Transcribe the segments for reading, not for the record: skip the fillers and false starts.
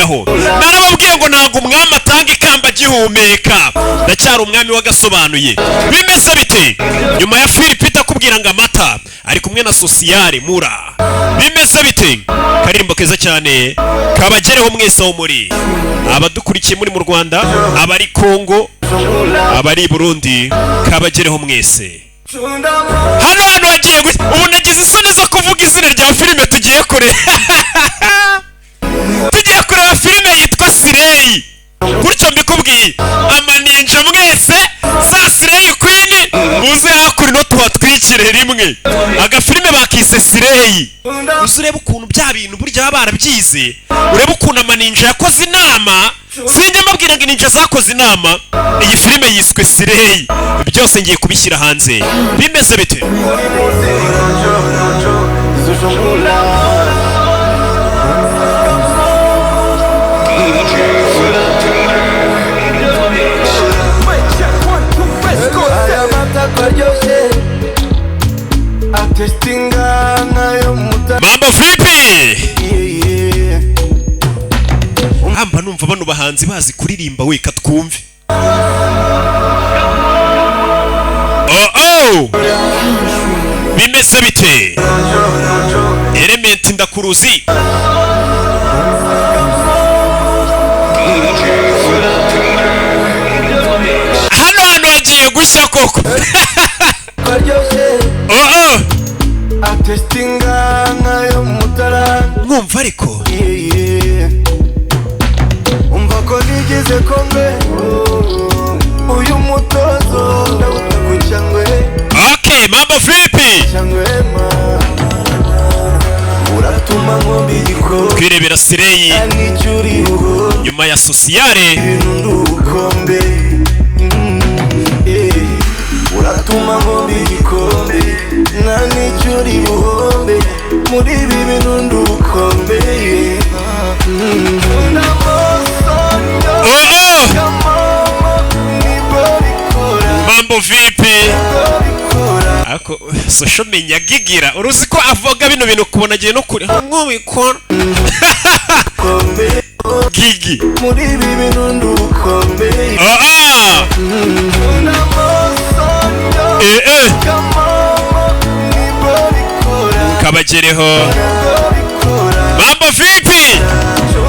yaho. Narababwiye ngo ntago umwami atanga ikamba gihumeka, ndacyari umwami w'agasobanuye. Bimeze bite? Nyuma ya Philip akubwira ngo amata ari kumwe na Sociale Mura. Bimeze bite? Karirimbo keza cyane kabagereho mwese aho muri, abadukurikiye muri mu Rwanda, abari Kongo, abari Burundi, kabagereho mwese. Hano wagiye ubu nagize isoni zo kuvuga izina rya filime tugiye kure. Tugiye kureba filime yitwa Sireyi. Gutyo mbikubwiye, amaninja mwese za Sireyi Queen muze hakuri no tuhatwikire rimwe. Agafilime bakise Sireyi. Urebe ukuntu bya bintu burya barabyize, urebe ukuntu amaninja yakoze inama. Sinjye mbabwira ngo ninja zakoze inama. Iyi filime yiswe Sireyi. Byose ngiye kubishyira hanze. Bimeze bite? Mambo vipi? Amba numva bano bahanzi bazi kuririmba we katwumve. Oh bimeze bite? Element ndakuruzi. Hano wagiye gushya koko. Mwumva ariko umva ko nigeze kombe uyu mutozo ndawutakucyangwe. Okay, mambo vipi? Kwirebera Sireyi nyuma ya Sociale. Uratuma ngombi gikombe nani cyuri buhombe muri bibi nundukombe. Mambo vipi? Ako social media gigira uruzi ko avuga bino bintu kubona giye no kuri nk'ubikora. Gigi muri bibi nundukombe. Kabagereho. Mambo vipi?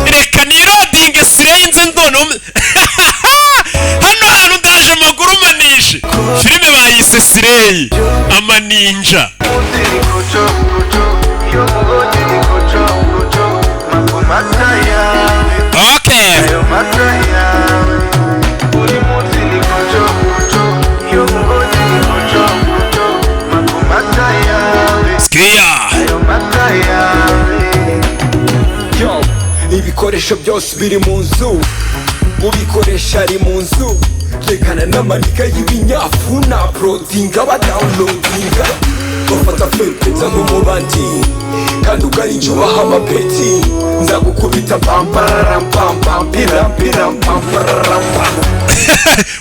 Reka nirodinge Sireyi nze ndono. Hano hantu ndaje amaguru manishe. Filime bayise Sireyi amaninja. Okay. Ibikoresho byose biri mu nzu, ubikoresha ari mu nzu. Rekana n'amanika y'ibinyafu na prodinga ba downloadinga. Bafata fepeza nk'umubandi kandi ugarinjye ubaha amapeti. Nzagukubita pampararam pam piram piram pampararam.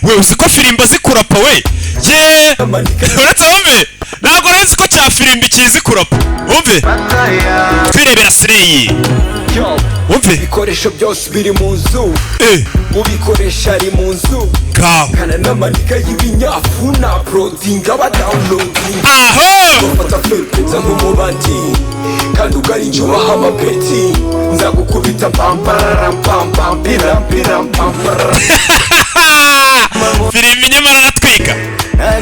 We uzi ko firimba zikurapa we? Ye uretse wumve ntabwo urenze ko cya firimbi kizi kurapa. Wumve twirebera Sireyi. Wumve ibikoresho byose biri mu nzu, ubikoresha ari mu nzu. Kana n'amanika y'ibinyafu na prodinga ba downloadinga. Bafata fepeza nk'umubandi kandi ugarinjye ubaha amapeti. Nzagukubita pampararam pam piram piram pampararam. Filime nyamara aratwika.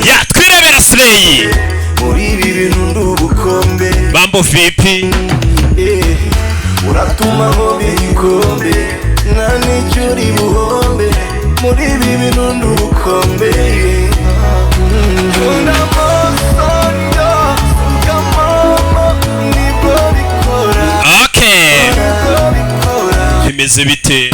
Ya twirebera Sireyi muri ibi bintu ndubukombe. Mambo vipi? Uratuma ngombi gikombe nani cyuri buhombe muri ibi bintu ndubukombe. Okay. Bimeze bite?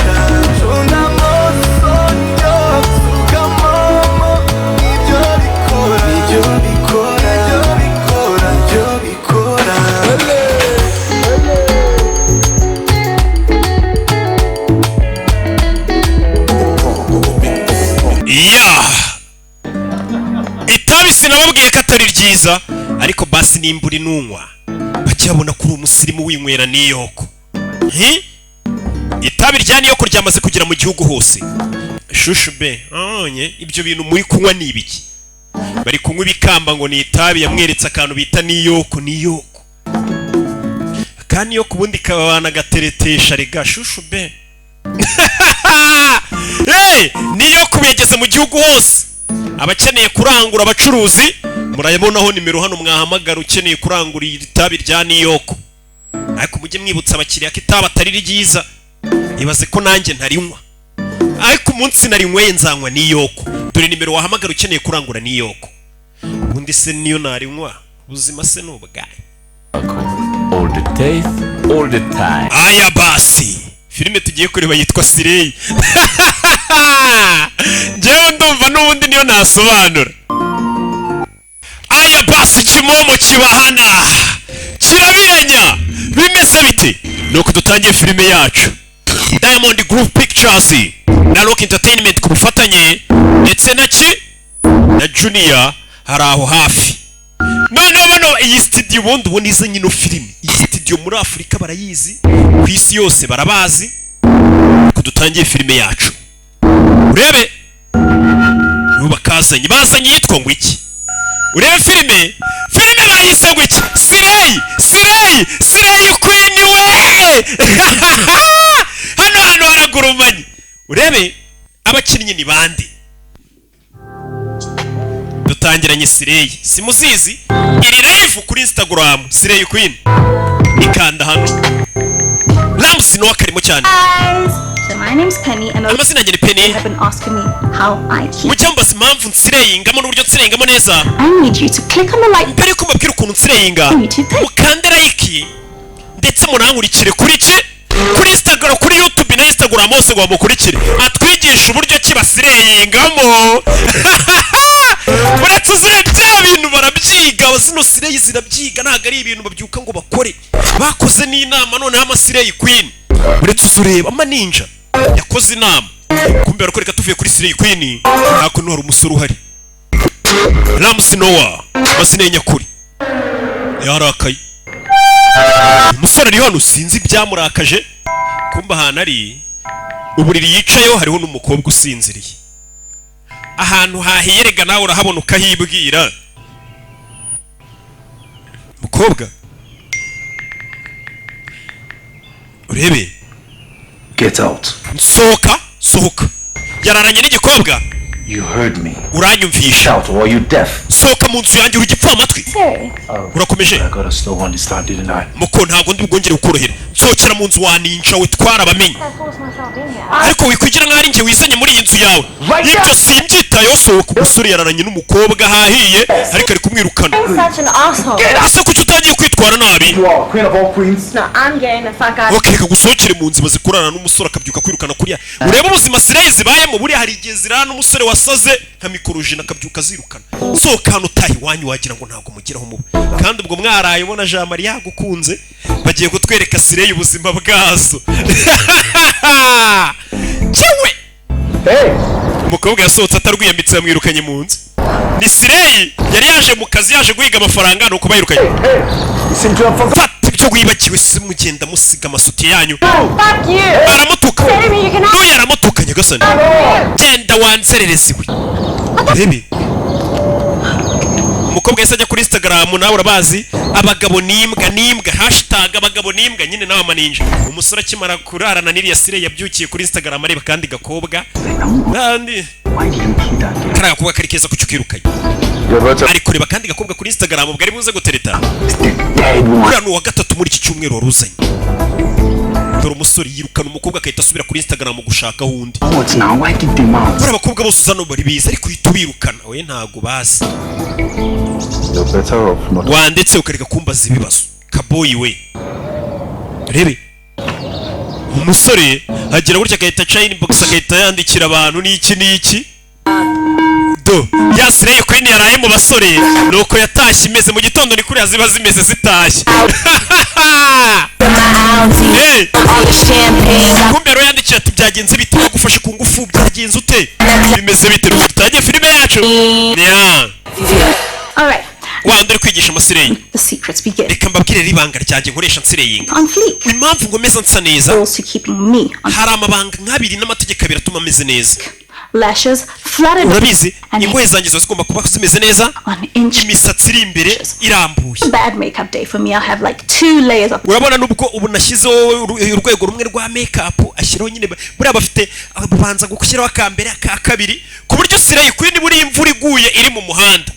Itabi sinababwiye ko atari ryiza, ariko basi nimburi nunywa bacyabona kuri umusirimu winywera niyoko. itabi rya niyo kuryamaze kugera mu gihugu hose. Shushu be onye ibyo bintu muri kunywa ni ibiki? Bari kunywa ibikamba ngo ni itabi, yamweretse akantu bita niyoko. Kandi yo kubundi kabana gateretesha rega shushu be. Hey, niyo kubegeze mu gihugu hose. Abakeneye kurangura abacuruzi murayabonaho nimero hano mwahamagara ukeneye kurangura itabi rya niyoko. Ariko mujye mwibutsa abakiriya ko itabi atari ryiza. Ibaze ko nanjye ntarinywa. Ariko umunsi narinyweye nzanywa niyoko. Dore nimero wahamagara ukeneye kurangura niyoko. Ubundi se niyo narinywa ubuzima se n'ubwaye. All the taste, all the time. Aya basi filime tugiye kureba yitwa Sireyi. Njyewe ndumva n'ubundi niyo nasobanura. Aya basi kimomo kibahana kirabirenya bimeze bite? Nuko dutangiye filime yacu. Diamond Group Pictures na Rock Entertainment ku bufatanye ndetse na Junior hari aho hafi. Bano iyi studio ubundi ubona izanye ino filime. Iyi studio muri Afurika barayizi, ku isi yose barabazi. Ko dutangiye filime yacu. Urebe bazanye yitwa ngo iki? Urebe filime bayise ngo iki? Sireyi Queen we. Hano haragurumanye. Urebe abakinnyi ni bande? Dutangiranye Sireyi. Simuzizi iri live kuri Instagram Sireyi Queen. Ikanda hano. Ramsi no akarimo cyane. So my name's Penny and amazina ngene Penny. Have been asking me how I keep. Mujyamba simpamvu nsireyingamo n'uburyo nsireyingamo neza. I need you to click on the like button. Ko mbabwira ukuntu nsireyinga. Mukande like ndetse munankurikire kuri Instagram, kuri YouTube na Instagram hose ngo bamukurikire. Atwigisha uburyo ki basireyingamo. Muratuzire bya bintu barabyiga, bazino Sireyi zirabyiga ntago ari ibintu babyuka ngo bakore. Bakoze n'inama none Sireyi Queen. Muratuzureba amaninja yakoze inama. Kumbe barakoreka tuvuye kuri Sireyi Queen ntako hari umusoro uhari. Ramsi Noah mazina nyakuri. Yarakaye. Umusore ari hano sinzi byamurakaje. Kumbe ahantu ari uburiri yicayeho hariho n'umukobwa usinziriye. Ahantu hahiyerega nawe urahabona ukahibwira. Mukobwa urebe. Get out. Sohoka. Yararanye n'igikobwa. You heard me. Uranyumvisha. Shout, or are you deaf? Sohoka mu nzu yanjye urigipfa amatwi. Urakomeje. I got a slow one start, didn't I? Muko ntago ndi bwongere ukorohera. Sohokera mu nzu waninja we twarabamenye. Ariko wikwigira nk'ari nje wizanye muri iyi nzu yawe. Ibyo simbyitayo. Sohoka. Umusore yararanye n'umukobwa hahiye ariko ari kumwirukana. Ese kuki utangiye kwitwara nabi? You are queen of all queens. No, I'm getting the fuck out. Okay, kagusohokere mu nzu baze kurana n'umusore akabyuka kwirukana kuriya. Ureba ubuzima Sireyi zibayemo buri hari igihe zirana n'umusore wasaze nka mikorojina akabyuka zirukana. Sohoka hano tahi wanyu wagira ngo ntago mugeraho mu. Kandi ubwo mwaraye ubona Jean Marie yagukunze bagiye kutwereka Sireyi ubuzima bwazo. Cyewe. Hey. Umukobwa yasohotse atarwiyambitse yamwirukanye mu nzu. Ni Sireyi yari yaje mu kazi yaje guhiga amafaranga nuko bayirukanye. Fata ibyo wibagiwe se mugenda musiga amasuti yanyu. Fuck you. Aramutuka. N'uyu aramutukanye gasani. Genda wanserereziwe. Rebe. Umukobwa yese ajya kuri Instagram nawe urabazi abagabo nimbwa #abagabo nimbwa nyine nawe amaninja. Umusore akimara kurarana n'iriya Sireyi yabyukiye kuri Instagram areba kandi gakobwa. Kandi kara gakobwa kari keza kucyukirukanye. Ari kureba kandi gakobwa kuri Instagram ubwo ari buze gutereta. Urano wa gatatu muri iki cyumweru waruzanye. Dore umusore yirukana umukobwa akahita asubira kuri Instagram gushaka hundi. Bora abakobwa bose uzano bari biza ariko uhitubirukana we ntago bazi. Wandetse ukareka kumbaza ibibazo kaboyi we. Rebe umusore agira burya akahita aca inbox akahita yandikira abantu n'iki do ya Sireyi Queen yaraye mu basore nuko yatashye imeze mu gitondo ni kuri ziba zimeze zitashye. Hey kumbe rero yandikiye ati byagenze bite bagufashe ku ngufu byagenze ute bimeze bite tutagiye filime yacu. Yeah. All right. wa nduri kwigisha amasireyi The secrets we get. reka mbabwire ibanga ryanjye nkoresha nsireyinga On fleek. impamvu ngomeza nsa neza Also keeping me on hari amabanga nk'abiri n'amategeko abiri atuma ameze neza lashes, flattered urabizi and ingohe zanjye ziba zigomba kuba zimeze neza an inch. imisatsi iri imbere irambuye Bad makeup day for me. I'll have like 2 layers of urabona nubwo ubu nashyizeho urwego rumwe rwa make-up ashyiraho nyine buriya bafite babanza gushyiraho akambere aka kabiri ku buryo sireyi kwini buri imvura iguye iri mu muhanda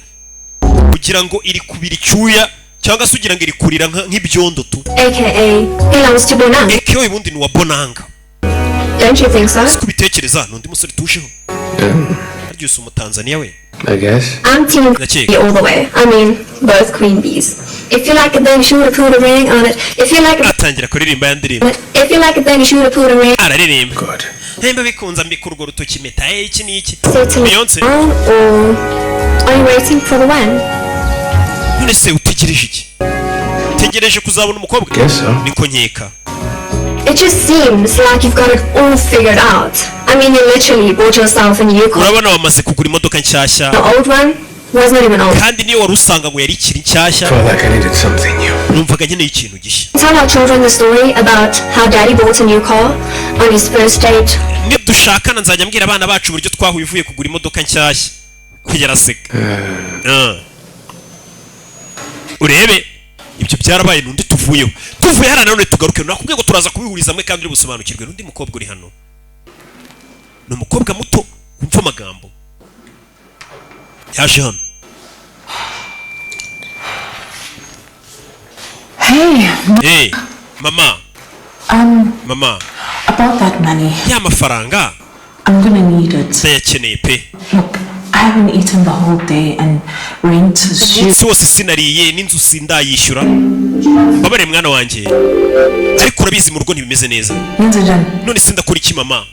kugira ngo iri kubira icyuya cyangwa se ugira ngo iri kurira nk'ibyondo tu AKA belongs to Bonang. ekewe ubundi ni uwa bonanga Don't you think so? kubitekereza n'undi musore tujeho aryoshye umutanzaniya we I guess. I'm team That's it. all the way. I mean, both queen bees. If you like it, then you should have put a ring on it. If you like it, atangira kuririmba ya ndirimbo if you like it, then you should have put a ring. araririmba Good. nimba bikunze mbika urwo rutoki impeta iki n'iki Say to me, Beyonce on or are you waiting for the when? none se utegereje iki tegereje kuzabona umukobwa Guess so. niko nkeka It just seems like you've got it all figured out. I mean, you literally bought yourself a new car. urabona wamaze kugura imodoka nshyashya The old one was not even old. kandi niyo wari usanga ngo yari ikiri nshyashya Felt like I needed something new. numvaga nkeneye ikintu gishya Tell our children the story about how Daddy bought a new car on his first date. niyo dushakana nzajya mbwira abana bacu uburyo twahuye uvuye kugura imodoka nshyashya kugera aseka urebe ibyo byarabaye n'undi tuvuye hano none tugaruke nakubwiye ngo turaza kubihuriza hamwe kandi uri busobanukirwe n'undi mukobwa uri hano ni umukobwa muto wumva amagambo yaje hano Hey, mama mama about that money, ya mafaranga I'm gonna need it. ndayakeneye pe Look, I haven't eaten the whole day and rent is due. umunsi wose sinariye n'inzu sindayishyura mbabare mwana wanjye ariko urabizi mu rugo ntibimeze neza none se ndakora iki mama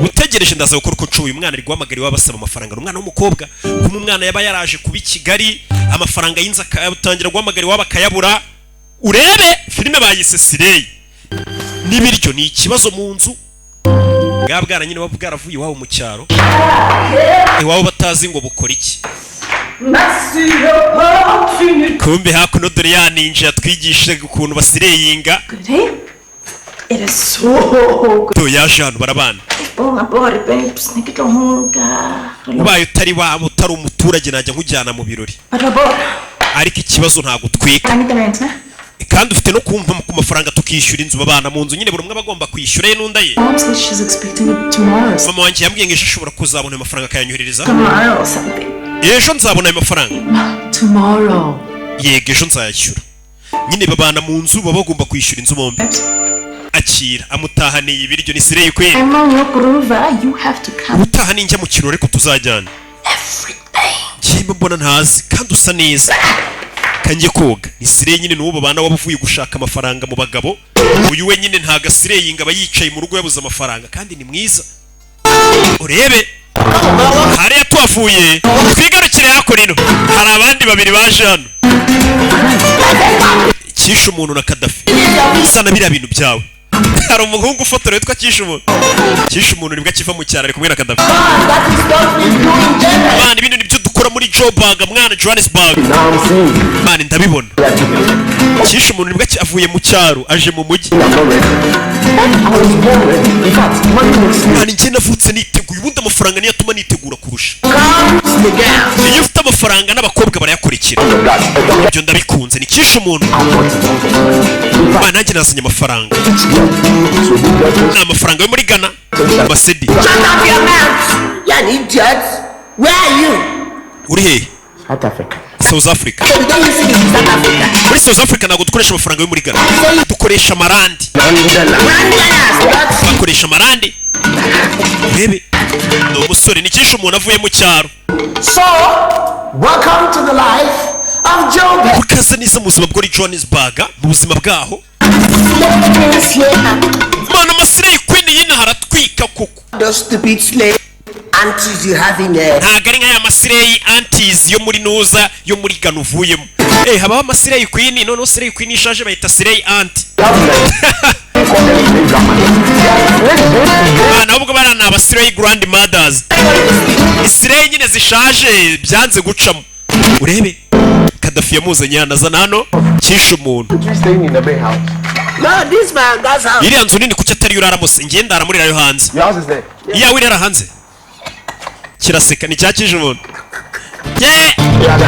utegereje ndaza gukora uko nshoboye umwana ari guhamagara iwabo basaba amafaranga umwana w'umukobwa kuma umwana yaba yaraje kuba i Kigali amafaranga y'inzu akayatangira guhamagara iwabo akayabura urebe filime bayise sireyi n'ibiryo ni ikibazo mu nzu bwa bwana nyine baba bwaravuye iwabo mu cyaro iwabo batazi ngo bukora iki kumbe hakuno dore ya ninja yatwigishaga ukuntu basireyinga It is so good. to yaje hano barabana Oh my body, babes. Nikitohunga. ubaye utari umuturage najya nkujyana mu birori ariko ikibazo ntabwo twika I need the rent, huh? kandi ufite no kumva ku mafaranga tukishyura inzu babana mu nzu nyine buri umwe bagomba kwishyura ye n'unda ye Mom says she's expecting it tomorrow. mama wanjye yambwiye ngo ejo ashobora kuzabona ayo mafaranga akayanyoherereza Tomorrow or something. ejo nzabona ayo mafaranga Tomorrow. yego ejo nzayashyura nyine babana mu nzu baba bagomba kwishyura inzu bombi akira amutahaniye ibiryo ni sireyi kweli I'm on your groover. You have to come. utaha ninjya mu kirori ariko tuzajyana kimba mbona ntazi kandi usa neza kanjye koga ni sireyi nyine n'uwo babana waba uvuye gushaka amafaranga mu bagabo uyu we nyine ntago asireyinga aba yicaye mu rugo yabuze amafaranga kandi ni mwiza urebe hariya tuhavuye twigarukire hakurino hari abandi babiri baje hano kishe umuntu na Kadafi sana biriya bintu byawe hari umuhungu ufotora witwa kishe umuntu nibwo akiva mu cyaro ari kumwe na Kadafi mwana ibintu nibyo dukora muri Joburg mwana Johannesburg mwana ndabibona kishe umuntu nibwo avuye mu cyaro aje mu mujyi mwana njye navutse niteguye ubundi amafaranga niyo atuma nitegura kurusha iyo ufite amafaranga n'abakobwa barayakurikira ibyo ndabikunze ni kishe umuntu mwana nanjye nazanye amafaranga ni amafaranga yo muri Ghana Masedi uri hehe South Africa muri South Africa ntabwo dukoresha amafaranga yo muri Ghana dukoresha amarandi bakoresha amarandi urebe ni umusore ni kishe umuntu avuye mu cyaro So, welcome to the life of Joburg. ukaza neza mu buzima bwo Johannesburg mu buzima bwaho mana amasire y'Queen yina haratwika kuko The stupid slave aunties you have in there. ntago ari nk'aya masire aunties yo muri Nuza yo muri Ghana uvuyemo habaho amasire y'Queen noneho sire y'Queen ishaje bayita sire auntie nabwo barana abasire grandmothers isire nyine zishaje byanze gucamo urebe Kadafi yamuzanye yanazana hano kishe umuntu. No, this man, that's how. Iriya nzu nini kuki atari uraramo se? Ngiye ndaramurirayo hanze. Your house is there. Iyawe irara hanze. Kiraseka ni cyakije umuntu.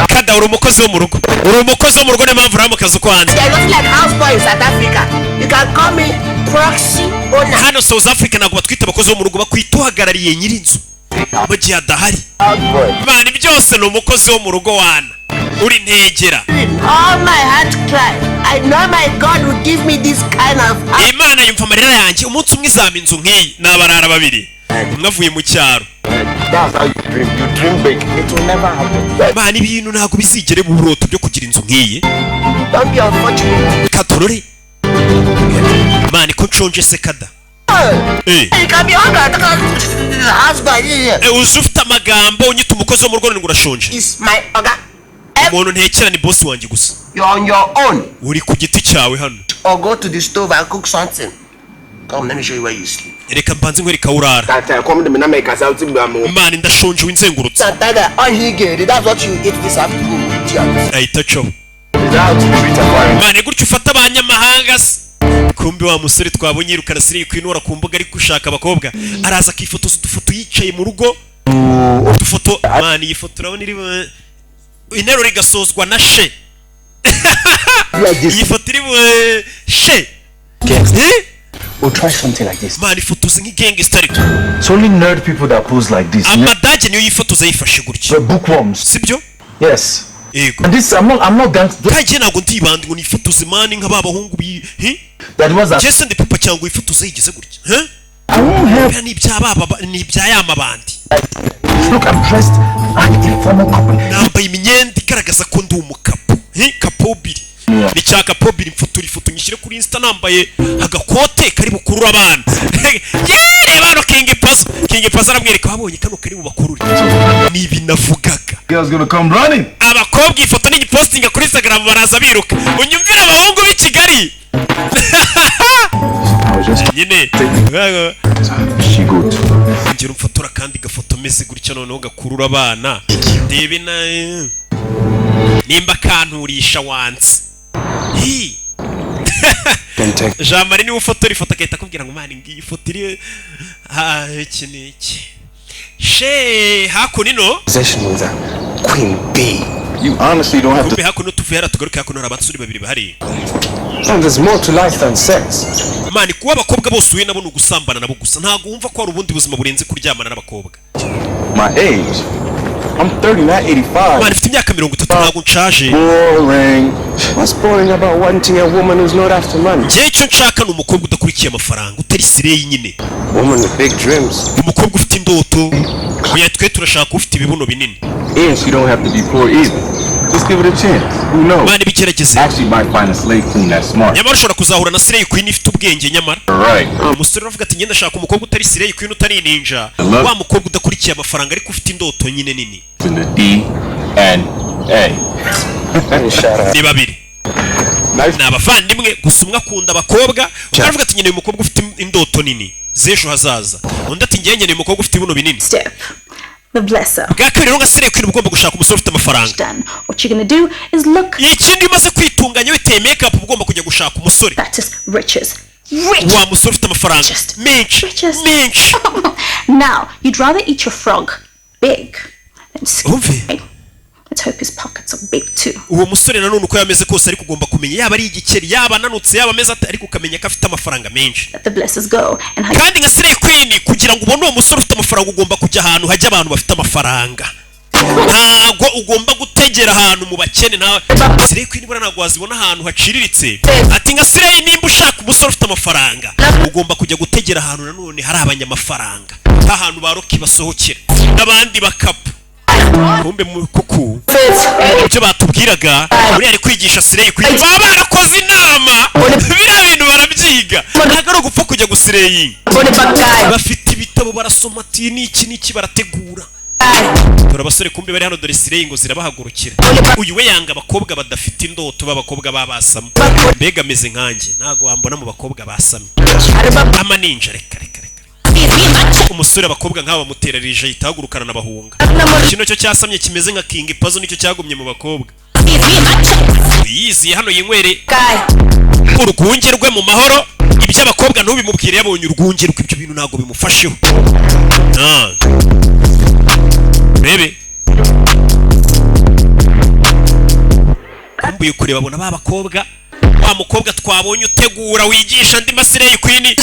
Kada uri umukozi wo mu rugo. Uri umukozi wo mu rugo, niyo mpamvu uri mu kazi ko hanze. They're not like houseboy in South Africa. You can call me proxy owner. Hano South Africa ntabwo batwita abakozi bo mu rugo, bakwita uhagarariye nyir'inzu mu gihe adahari. Mani byose ni umukozi wo mu rugo wana. Uri ntegera. All my heart cry. I know my God will give me this kind of. Imana yumva amarira yanjye. Umunsi umwe izampa inzu nk'iyi n'abarara babiri. Umwe avuye mu cyaro. That's how you dream. You dream big. It will never happen. Mani ibintu ntabwo bizigere mu buroto byo kugira inzu nk'iyi. Don't be unfortunate. Katorore. Mani ko nshonje se Kada. You can be hungry. Husband. Uzi ufite amagambo unyita umukozi wo mu rugo ngo urashonje. Is my oga. Umuntu ntekera ni boss wanjye gusa. You're on your own. Uri ku giti cyawe hano. Or go to the stove and cook something. Come, let me show you where you sleep. Reka mbanze nkwereka urara. Mani ndashonje winzengurutse. That's what you eat this afternoon. Ahita cyo. Mani gutyo ufata abanyamahanga se. Kumbi wa musore twabonye yirukana siri kwinura ku mbuga ari gushaka abakobwa. Araza akifotoza udufoto yicaye mu rugo. Udufoto mani yifoto urabona iri interuro igasozwa na she. Iyi foto iri she. We'll try something like this. Mani ifotoza nk'igangster. It's only nerd people that pose like this. Amadage niyo yifotoza yifashe gutya. The bookworms. Sibyo? Yes. Yego. And this, I'm not gangster. Kaje ntabwo ndibanda ngo nifotoze mani nk'abahungu bi. That was a. Jesse ndi papa cyangwa yifotoza yigeze gutya. I won't help. Ni iby'ababa ni iby'ayamabandi. Look, I'm dressed like a former couple. Nambaye imyenda igaragaza ko ndi umukapo. Kapobiri. Ni cya kapobiri mfotora ifoto nyishyire kuri Insta nambaye agakote kari bukurura abana. Reba no King Pazo aramwereka babonye kano kari bubakurure. Ni ibinavugaga. Girls gonna come running. Abakobwa ifoto ni postinga kuri Instagram baraza biruka. Unyumvira abahungu b'i Kigali. Nyine. She good. Ngira umfotora kandi gafoto meze gutya noneho gakurura abana. Ndebe na nimba kanturisha wansi. Jean Marie niwe ufotora ifoto akahita akubwira ngo mani ngiyi foto iri iki n'iki. She hakuno Possession with a queen bee. You honestly don't have kumbe to. hakuno tuvuye haratugaruka hakuno hari abasore babiri bahari. And there's more to life than sex. Mani kuba abakobwa bose uye nabo ni ugusambana nabo gusa ntabwo wumva ko hari ubundi buzima burenze kuryamana n'abakobwa. My age. I'm 30, not 85. Mani mfite imyaka 30 ntabwo nshaje. Boring. What's boring about wanting a woman who's not after money? Njye icyo nshaka ni umukobwa udakurikiye amafaranga utari sireyi nyine. Woman with big dreams. Umukobwa ufite indoto. Oya twe turashaka ufite ibibuno binini. And she don't have to be poor either. Just give it a chance. Who knows? Mani bigerageze. Actually, might find a slave queen that's smart. Nyamara ushobora kuzahura na sireyi queen ifite ubwenge nyamara. Right. Umusore uravuga ati ngenda shaka umukobwa utari sireyi queen utari ninja. Wa mukobwa udakurikiye amafaranga ariko ufite indoto nyine nini. In the D and A. Ni babiri. Ni abavandimwe gusa umwe akunda abakobwa uravuga ati nkeneye umukobwa ufite indoto nini z'ejo hazaza undi ati nkeneye umukobwa ufite ibibuno binini. Step. The blesser. Bwa kabiri rero ngasire kwira ugomba gushaka umusore ufite amafaranga. Done. What you're gonna do is look. Ikindi umaze kwitunganya witeye makeup ugomba kujya gushaka umusore. That is riches. Rich. Wa musore ufite amafaranga menshi. Now, you'd rather eat your frog big than skinny. Let's hope his pockets are big too. Uwo musore nanone uko yameze kose ariko ugomba kumenya yaba ari igikeri yaba nanutse yaba ameze ariko ukamenya ko afite amafaranga menshi. Let the blessers go and kandi nka Slay Queen kugira ngo ubone uwo musore ufite amafaranga ugomba kujya ahantu hajya abantu bafite amafaranga. Ntago ugomba gutegera ahantu mu bakene nta Slay Queen bura ntago wazibona ahantu haciriritse. Ati nka Slay nimba ushaka umusore ufite amafaranga ugomba kujya gutegera ahantu nanone hari abanyamafaranga. Ahantu baroki basohokera n'abandi bakapa. Kumbe kuku ibyo batubwiraga uri ari kwigisha Slay Queen baba barakoze inama bira bintu barabyiga ntago ari gupfa kujya gusireyinga bafite ibitabo barasoma ati niki barategura dore abasore kumbe bari hano dore Slay ngo zirabahagurukira uyu we yanga abakobwa badafite indoto b'abakobwa babasama mbega ameze nkanjye ntago wambona mu bakobwa basamye ama ninja reka umusore abakobwa nk'aba bamuterarije ahita ahagurukana n'abahunga. Kino cyo cyasamye kimeze nka King Pazo nicyo cyagumye mu bakobwa. Yiziye hano yinywere urwunge rwe mu mahoro. Iby'abakobwa ntubimubwire yabonye urwunge rwe, ibyo bintu ntabwo bimufasheho. Bebe kumbuye kureba abona ba bakobwa, wa mukobwa twabonye utegura wigisha andi Maslay Queen.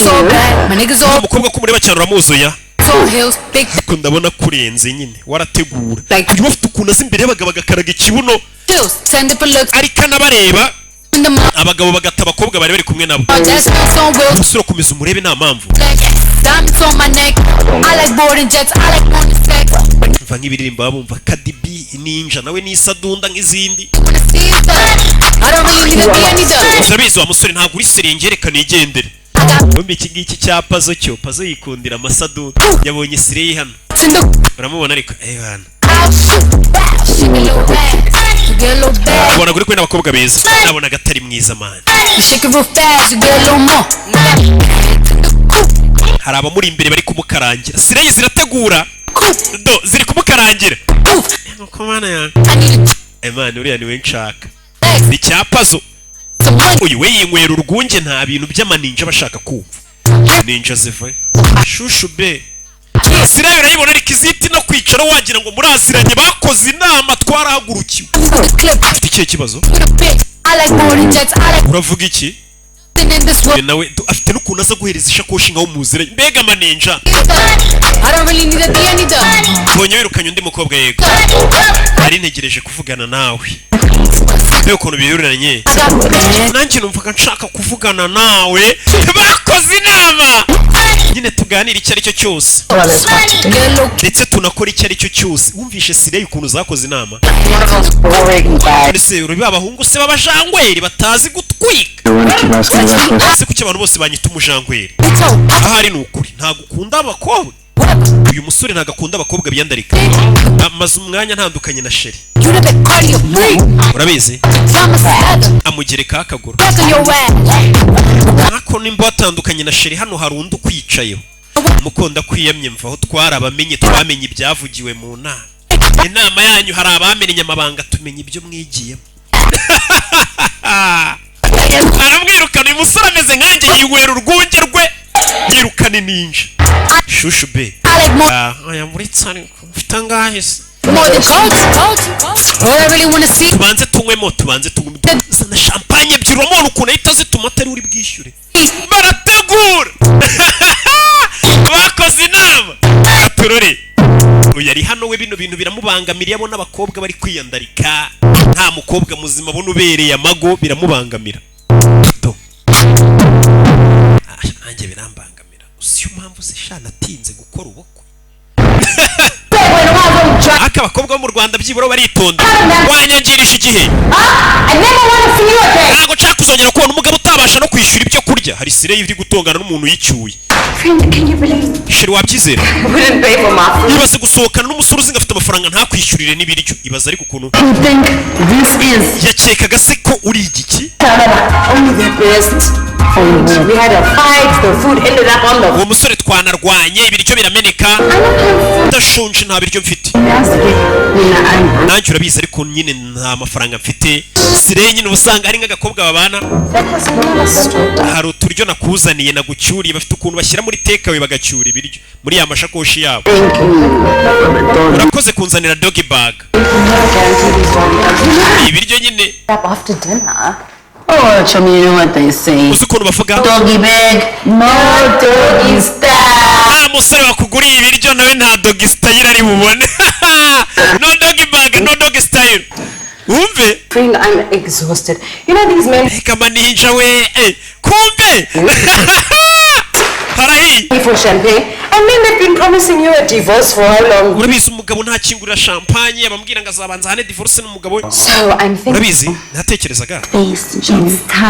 Umukobwa ko mureba cyane uramuzuya ko ndabona kurenze nyine warategura kujya bafite ukuntu azi imbere y'abagabo bagakaraga ikibuno ariko anabareba abagabo bagata abakobwa bari bari kumwe nabo. Umusore ukomeza umurebe nta mpamvu. Mva nk'ibiririmba bumva Kadibi Ninja nawe ni Isadunda nk'izindi. Urabizi wa musore ntabwo uri serenge yerekana igendere. Bombi iki ngiki cya Pazo cyo Pazo yikundira Amasadunda yabonye Slay hano. Uramubona ariko hano. Ubona guri kwe n'abakobwa beza nabona gatari mwiza man. Hari abamuri imbere bari kumukarangira. Slay zirategura ziri kumukarangira. Komana ya man uriya ni we nshaka. Ni cya Pazo. Uyu we yinywera urwunge nta bintu by'amaninja bashaka kumva. Ninja zivaye. Shushu be. Slay urayibona ari kiziti no kwicara wagira ngo muraziranye bakoze inama twarahagurukiwe. Ufite ikihe kibazo? Uravuga iki? Nawe afite n'ukuntu aza guhereza ishakoshi nkaho muziranye. Mbega amaninja. Bonye wirukanye undi mukobwa yego. Ari ntegereje kuvugana nawe. Mbega ukuntu bihuriranye. Nanjye numvaga nshaka kuvugana nawe. Bakoze inama. Nyine tuganira icyo ari cyo cyose. Ndetse tunakora icyo ari cyo cyose. Wumvishe Slay ukuntu zakoze inama. Ese uri abahungu se babajangweri batazi gutwika. Ese kuki abantu bose banyita umujangweri? Ahari ni ukuri ntago ukunda abakobwa. Uyu musore ntago akunda abakobwa biyandarika. Amaze umwanya ntandukanye na Sheri. Urabizi? Amugereka akaguru. Nako nimba watandukanye na Sheri hano hari undi ukwicayeho. Mukunda kwiyamye mvaho twarabamenye twamenye ibyavugiwe mu nama. Inama yanyu hari abamenye amabanga tumenye ibyo mwigiyemo. Aramwirukana uyu musore ameze nkanjye yinywera urwunge rwe yirukana ininja. Shushu be. Aya muri tsani mfite angahe se? Tubanze tunywemo sana champagne ebyiri umuntu ukuntu ahita zituma atari uri bwishyure. Barategura. Bakoze inama. Aturore. Uyu ari hano we bino bintu biramubangamira yabona abakobwa bari kwiyandarika. Nta mukobwa muzima abona ubereye amago biramubangamira. Nanjye birambangamira. Usiyo mpamvu zishana atinze gukora ubukwe. Aka bakobwa mu Rwanda byiburo baritonda. Wanyangirisha igihe. Ntago nshaka kuzongera kubona umugabo utabasha no kwishyura ibyo kurya. Hari Slay iri gutongana n'umuntu yicyuye. Sheri wabyizera? Ibaze gusohokana n'umusore uzi ngafite amafaranga ntakwishyurire n'ibiryo. Ibaze ariko ukuntu yakekaga se ko uri igiki? Uwo musore twanarwanye ibiryo birameneka. Ndashonje nta biryo mfite. Nanjye urabizi ariko nyine nta mafaranga mfite. Slay nyine ubusanga ari nk'agakobwa babana. Hari uturyo nakuzaniye nagucyuriye bafite ukuntu bashyira muri takeaway bagacyura ibiryo muri ya mashakoshi yabo. Urakoze kunzanira doggy bag. Ibiryo nyine. Oh, chum, you know what they say. Uzi ukuntu bavuga? Doggy bag, no doggy style. Musore wakuguriye ibiryo nawe nta doggy style ari bubone. No doggy bag, no doggy style. Umve? Friend, I'm exhausted. You know these men. Kama ninja we. Kumbe. Harahi. For champagne. And then they've been promising you a divorce for how long? Urabizi umugabo ntakingurira champagne abambwira ngo azabanza hane divorce n'umugabo we. So I'm thinking. Urabizi natekerezaga.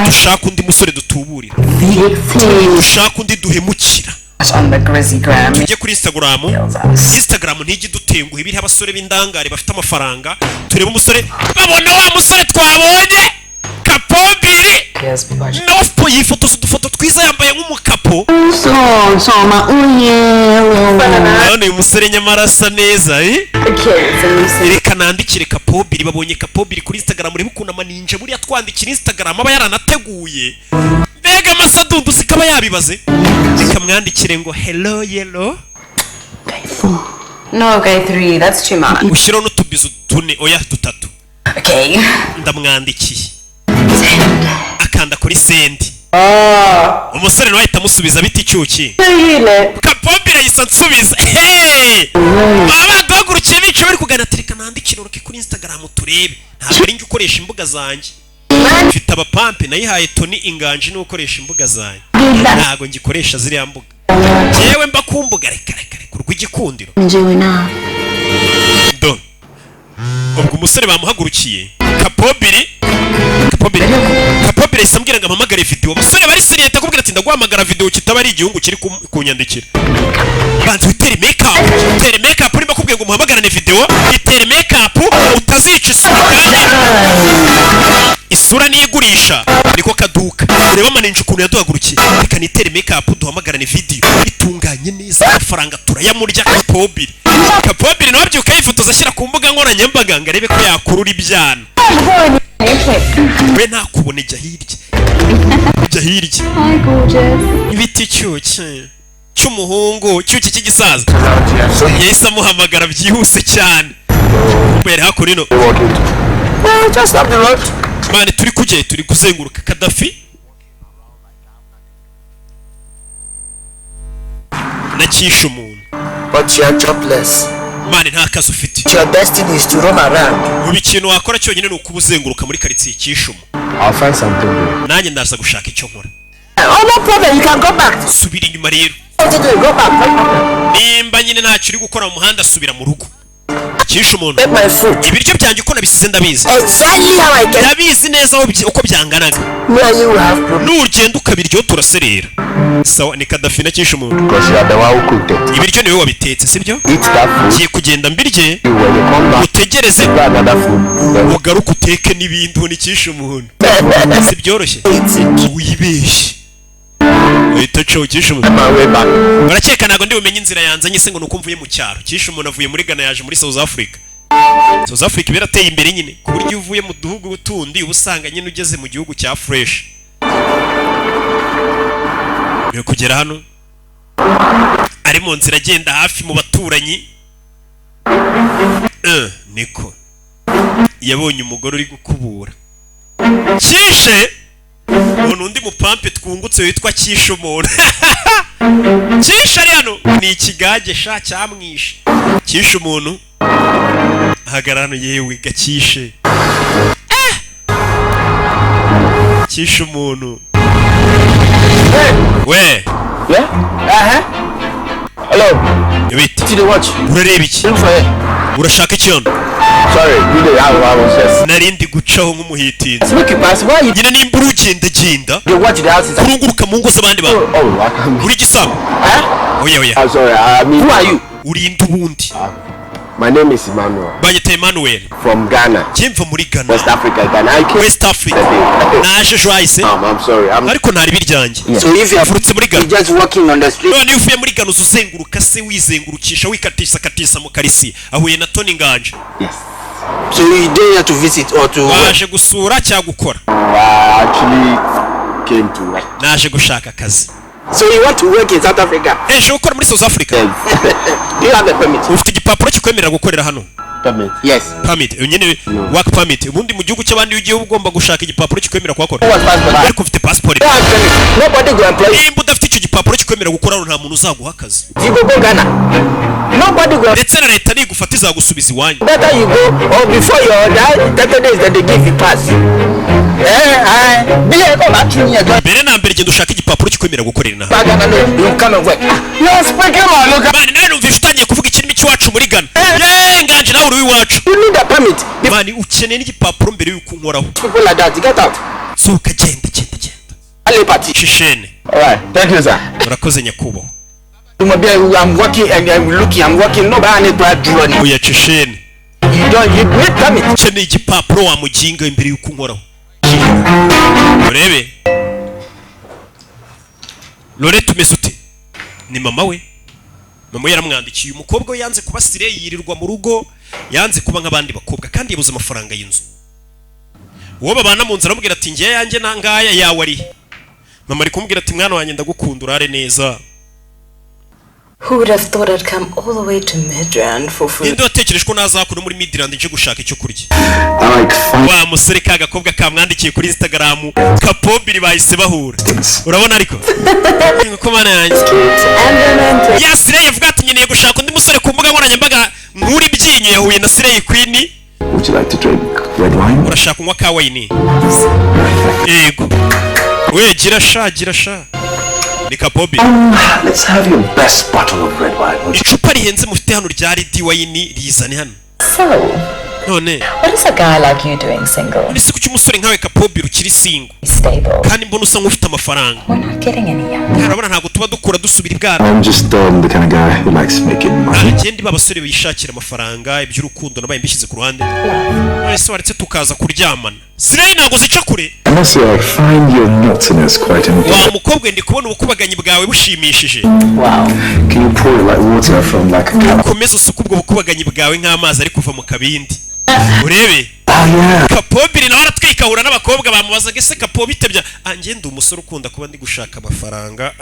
Dushaka undi musore dutuburira. Dushaka undi duhemukira. On the Grizzlygram. Tujye kuri Instagram ntijye dutenguha ibiri abasore b'indangare bafite amafaranga. Turebe umusore babona wa musore twabonye. Kapombiri. Yes, no yifotoza udufoto twiza yambaye nk'umukapo. kapo none uyu musore nyamara asa neza reka nandikire kapobiri. babonye kapobiri kuri Instagram. urebe ukuntu amaninja buriya twandikira Instagram aba yaranateguye mbega amasadundu sikaba yabibaze. reka mwandikire ngo hello yellow No, okay, 3. That's too much. ushyiraho n'utubizo tune oya dutatu. Okay. ndamwandikiye akanda kuri sendi. umusore nawe ahita amusubiza biti icyuki. kapobira yisa nsubiza. baba bagurukiye bica bari kuganira ati reka nandikire uruke kuri Instagram turebe. ntabwo ari njye ukoresha imbuga zanjye. mfite abapampe nayihaye Tony inganje no gukoresha imbuga zanjye. ntabwo ngikoresha ziriya mbuga. yewe mba kumbuga reka urw'igikundiro. do ubwo umusore bamuhagurukiye kapobiri isambwira ngo amamagare video. umusore bari seriye akubwira ati ndaguhamagara video kitaba ari igihungu kiri kunyandikira. banze witere make up urimo kubwira ngo muhamagarane video. itere make up utazica isura kandi isura niyigurisha niko kaduka. ureba amaninja ukuntu yaduhagurukiye. reka nitere make up duhamagarane video itunganye neza amafaranga turayamurya. kapobiri nawe byuka yifotoza ashyira ku mbuga nkoranyambaga ngo arebe ko yakurura ibyana. we ntakubone jya hirya ibiti cy'umuhungu cy'igisaza yahise amuhamagara byihuse cyane. mbere hakurino mani turi kuzenguruka Kadafi nakisha umuntu. But you are jobless. mani nta kazi ufite. Your destiny is to roam around. ubu ikintu wakora cyonyine ni ukubuzenguruka muri karitsiye cyishumo. I'll find something. nanjye ndaza gushaka icyo nkora. Oh, no problem. You can go back. subira inyuma rero. Go back. nimba nyine ntacyo uri gukora mu muhanda subira mu rugo. cyishe umuntu. Take my food. ibiryo byanjye uko nabisize ndabizi. Exactly how I get. ndabizi neza uko byanganaga. Me and you have problem. nugenda ukabiryo turaserera. sawa ni Kadafi na cyishe umuntu. Because you are the one who cooked it. ibiryo niwe wabitetse sibyo? Eat that food. giye kugenda mbirye. When you come back, utegereze buy another food. Then ugaruka uteke n'ibindi ubona icyishe umuntu. si byoroshye. wibeshye. uhita uca ukishe umuntu. my way back. barakeka ntabwo ndi bumenye inzira yanzanye se ngo nuko mvuye mu cyaro. cyishe umuntu avuye muri Ghana yaje muri South Africa. South Africa birateye imbere nyine ku buryo uvuye mu duhugu tundi uba usanga nyine ugeze mu gihugu cya fresh. yo kugera hano ari mu nzira agenda hafi mu baturanyi. niko yabonye umugore uri gukubura. cyishe umuntu undi mupampe twungutse witwa cyishe umuntu. cyishe ari hano ni ikigage sha cyamwishe. cyishe umuntu ahagarara yewe gacyishe. cyishe umuntu. we Yeah? Hello. bite See the watch. urareba iki? Look for it. urashaka iki hano? Sorry, really, I was just. narindi gucaho nk'umuhitinzi. Look, pass. Why you? nyine nimba urugendagenda The watch the house is. kurunguruka mu ngo z'abandi bantu. Oh, I can't. uri gisabo? oya I'm sorry. I mean, who are you? urinde ubundi. My name is Emmanuel. banyita Emmanuel. From Ghana. mva muri Ghana. West Africa, Ghana. I came. West Africa. naje ejo hahise. I'm sorry. ariko ntari biryanjye. So if you are Furutse muri Ghana. just walking on the street. none iyo uvuye muri Ghana uzenguruka se wizengurukisha wikatisha mu karisi ahuye na Tony Nganje. Yes. So you there to visit or to? waje gusura cyangwa gukora? I actually came to work. naje gushaka akazi. So you want to work in South Africa? ejo gukora muri South Africa. Do you have a permit? ufite igipapuro kikwemerera gukorera hano? Permit. Yes. permit nyine work permit. ubundi mu gihugu cy'abandi ugiye ugomba gushaka igipapuro kikwemerera kuhakora. What passport? ariko ufite passport. Nobody go employ you. nimba udafite icyo gipapuro kikwemerera gukora hano nta muntu uzaguha akazi. You go Ghana. Nobody go. ndetse na leta nigufata izagusubiza iwanyu. Better you go or before you die 30 days that they give you pass. mbere na mbere genda ushaka igipapuro kikwemerera gukorera inaha. You come and work. You're speaking my local. mani nawe numvise utangiye kuvuga ikirimi cy'iwacu muri Ghana. Nganje nawe uri iwacu. You need a permit. mani ukeneye n'igipapuro mbere y'uko unkoraho. People like that, get out. sohoka genda. Ali party. Shishene. Alright, thank you sir. murakoze nyakubahwa. I'm working and I'm looking. I'm working. Nobody need to do anything. oya Shishene. You need permit. ukeneye igipapuro wamuginga imbere y'uko unkoraho. urebe Lorette umeze ute? Ni mama we. Mama yaramwandikiye umukobwa we yanze kuba sire yirirwa mu rugo, yanze kuba nk'abandi bakobwa kandi yabuze amafaranga y'inzu. Uwo babana mu nzira aramubwira ati ngiye yanjye nangaya yawe ari. Mama ari kumubwira ati mwana wanjye ndagukunda urare neza. Who would have thought I'd come all the way to Midrand for food? Ninde watekereje ko nazakura muri Midrand nje gushaka icyo kurya? Wa musore ka gakobwa kamwandikiye kuri Instagram kapobiri bahise bahura. Urabona ariko? Nko mana yanjye. Ya Sirey yavuga ati nkeneye gushaka undi musore ku mbuga nkoranyambaga nkuri byinyo yahuye na Sirey Queen. Would you like to drink red wine? Urashaka kunywa ka wine? Yego. We gira sha. Ni kapobi. Let's have your best bottle of red wine. Icupa rihenze mufite hano rya red wine rizane hano. So, none what is a guy like you doing single? Nisi kuki umusore nkawe kapobi rukiri single. Stable. Kandi mbona usa nk'ufite amafaranga. We're not getting any younger. Urabona ntabwo tuba dukura dusubira ibwana. I'm just the kind of guy who likes making money. Agende babasore bishakira amafaranga iby'urukundo nabaye mbishyize ku ruhande. Wese waretse tukaza kuryamana. Sirey ntago zica kure. I must say I find your nuttiness quite impressive. Wa mukobwa ndi kubona ubukubaganyi bwawe bushimishije. Wow. Can you pour it like water from like a cup? Komeza usuka ubwo bukubaganyi bwawe nk'amazi ari kuva mu kabindi. Urebe. Yeah. Kapobiri nawe aratwikahura n'abakobwa bamubazaga ese kapobi bitebya anjye ndi umusore ukunda kuba ndi gushaka amafaranga.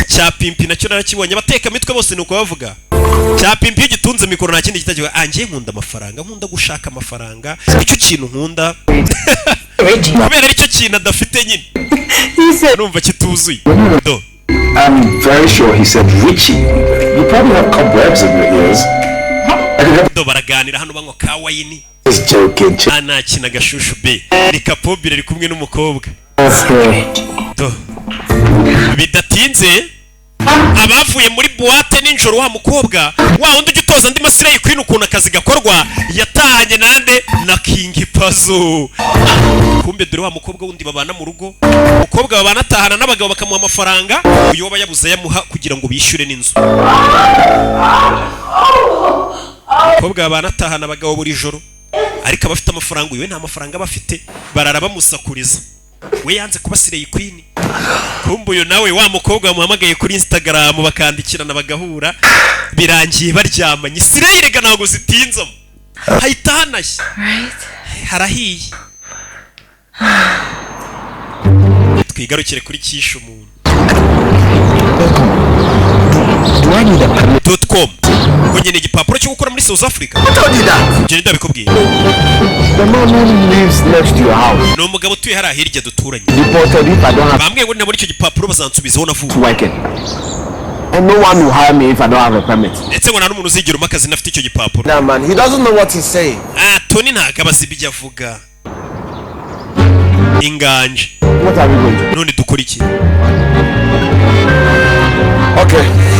Cyapimpi nacyo narakibonye abateka mitwe bose nuko bavuga. Cyapimpi gitunze mikoro nta kindi kitagiwe anjye nkunda amafaranga nkunda gushaka amafaranga icyo kintu nkunda. Kubera aricyo kintu adafite nyine. Numva kituzuye. Do. I'm very sure he said Richie. You probably have cobwebs in your ears. Do baraganira hano banywa ka wine. Just joking. Ana kina gashushu be. Ni kapobire ari kumwe n'umukobwa. Do. Bidatinze abavuye muri boîte ninjoro wa mukobwa wa undi utoza ndi Sirey Queen ukuntu akazi gakorwa yatahanye nande na King Pazo. Kumbe dore wa mukobwa wundi babana mu rugo umukobwa babana atahana n'abagabo bakamuha amafaranga uyo baba yabuze yamuha kugira ngo bishyure n'inzu. Umukobwa babana atahana abagabo buri joro ariko abafite amafaranga uyo nta mafaranga bafite barara bamusakuriza. We yanze kuba Sirey Queen. Kumbe uyo nawe wa mukobwa bamuhamagaye kuri Instagram bakandikirana bagahura birangiye baryamanye. Sirey rega ntago zitinzamo hahita hanashye harahiye. Twigarukire kuri kisha umuntu .com ngo nyine igipapuro cyo gukora muri South Africa. Njye ndabikubwiye. The man lives next to your house. No mugabo tuye hara hirya duturanye. Reported if I don't have Bambwiye ngo ni muri icyo gipapuro bazansubizaho navuga. to work it. And no one will hire me if I don't have a permit. Ndetse ngo nta n'umuntu uzigira umakazi nafite icyo gipapuro. Nah man, he doesn't know what he's saying. Tony ntago abazi ibyo avuga. Inganje. What are we going to do? None dukora iki?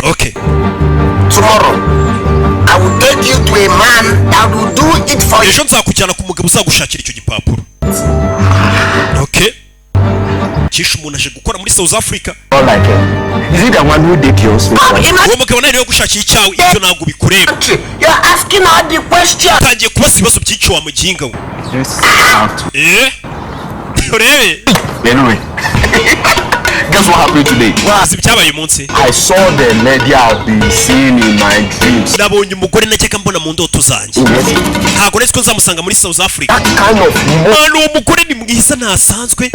Okay. Tomorrow, I will take you to a man that will do it for you. Ejo nzakujyana ku mugabo uzagushakira icyo gipapuro. Okay. Kisha umuntu aje gukora muri South Africa. All like it. Is he the one who did yours? Uwo mugabo nawe gushakira icyawe ibyo ntabwo bikureba. You're asking her the question. Tangiye kubaza ibibazo byinshi wa muginga we. Urebe. Anyway. Guess what happened today? Byabaye umunsi. I saw the lady I've been seeing in my dreams. Nabonye umugore najyaga mbona mu ndoto zanjye. Ntabwo nzi ko nzamusanga muri South Africa. That kind of Uwo mugore ni mwiza ntasanzwe.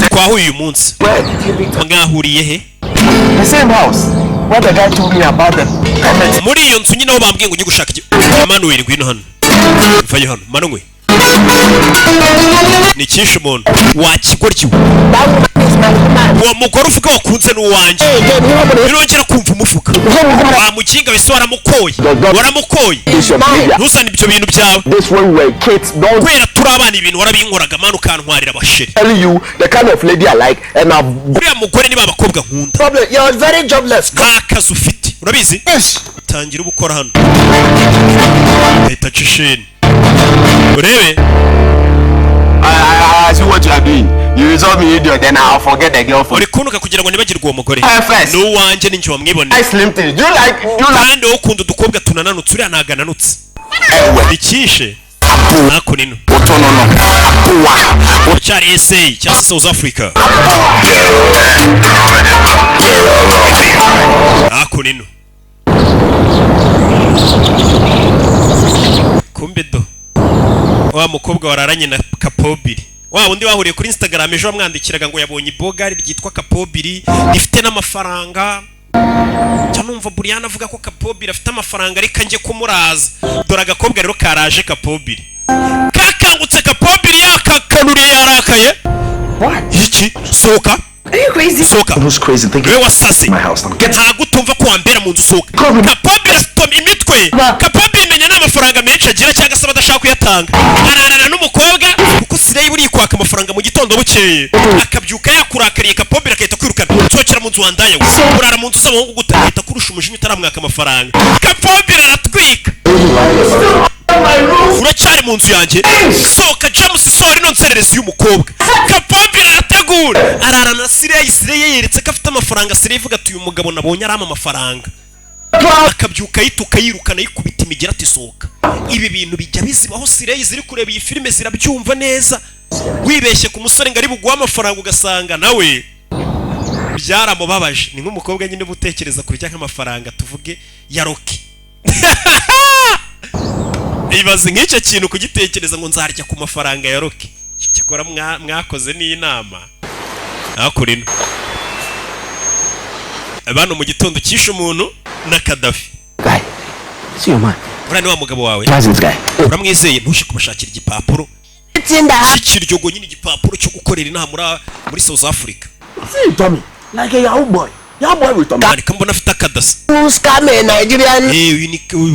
Twahuye uyu munsi. Mwahuriye he? the same house. What the guy told me about the permit. Muri iyo nzu nyine aho bambwiye ngo ujye gushaka Emmanuel ngwino hano. Mvayo hano. Manongwe. Ni kisha umuntu wakigoryi. Uwo mugore uvuga wakunze n'uwanjye. Birongera kumva umufuka. Wa mukinga wese waramukoye. Ntuzane ibyo bintu byawe. This when we were kids, don't Kwera turabana ibintu warabinkoraga manu kantwarira abasheri. tell you the kind of lady I like and I've Uriya mugore ni babakobwa nkunda. Problem, you're very jobless. Nta kazi ufite. Urabizi? Yes. Tangira ubukora hano. Leta cisheni. Urebe. I see what you are doing. You resolve me idiot, then I'll forget the girl for Uri kunuka kugira ngo nibagirwe uwo mugore. first. N'uwanjye ninjye wamwiboneye. I slim thing. Do you like Kandi wowe ukunda udukobwa tunananutse uriya ntago ananutse. Ikishe. Ako nino. Otonono. Apua. Cyari SA cyangwa South Africa. Ako nino. Kumbe do. Wa mukobwa wararanye na Kapobiri. Wa undi wahuriye kuri Instagram ejo amwandikiraga ngo yabonye ibogari ryitwa Kapobiri rifite n'amafaranga. Cyanumva Buriana avuga ko Kapobiri afite amafaranga ariko nje kumuraza. Dore agakobwa rero karaje Kapobiri. Kakangutse Kapobiri yakakanuriye yarakaye. What? Iki soka. Are you crazy? Soka. Who's crazy thinking? Wewe wasase. My house. Ntago utumva ko wambera mu nzu soka. Kapobiri stop imitwe. Kapobiri menya n'amafaranga menshi agira cyangwa se badashaka kuyatanga. Ararana n'umukobwa kuko Sirey buri kwaka amafaranga mu gitondo bukeye. Akabyuka yakurakariye Kapobiri akahita kwirukana. Sokera mu nzu wandaya. Urara mu nzu z'abahungu gutahita kurusha umujinya utaramwaka amafaranga. Kapobiri aratwika. Uracyari mu nzu yanjye. Soka James sori nonsererezi y'umukobwa. Kapobiri arategura. Ararana Sirey yeretse ko afite amafaranga. Sirey ivuga ati uyu mugabo nabonye arama amafaranga. Akabyuka yituka yirukana yikubita imigera ati soka. Ibi bintu bijya bizibaho. Sirey ziri kureba iyi filime zirabyumva neza. Wibeshye ku musore ngari bugwa amafaranga ugasanga nawe byaramubabaje. Ni nk'umukobwa nyine butekereza kurya nk'amafaranga tuvuge ya Rocky. Ibaze nk'icyo kintu kugitekereza ngo nzarya ku mafaranga ya Rocky. Cyakora mwakoze n'inama. Akurino. Abantu mu gitondo kishe umuntu na Kadafi. Guy. See your man. Urani wa mugabo wawe. This guy. Uramwizeye ntushi kubashakira igipapuro. Kiryogo nyine igipapuro cyo gukorera inama muri South Africa. See Tommy. Like a Yahoo boy. Yahoo boy with Tommy. Kandi kambona afite akadasa. Who's coming Nigerian?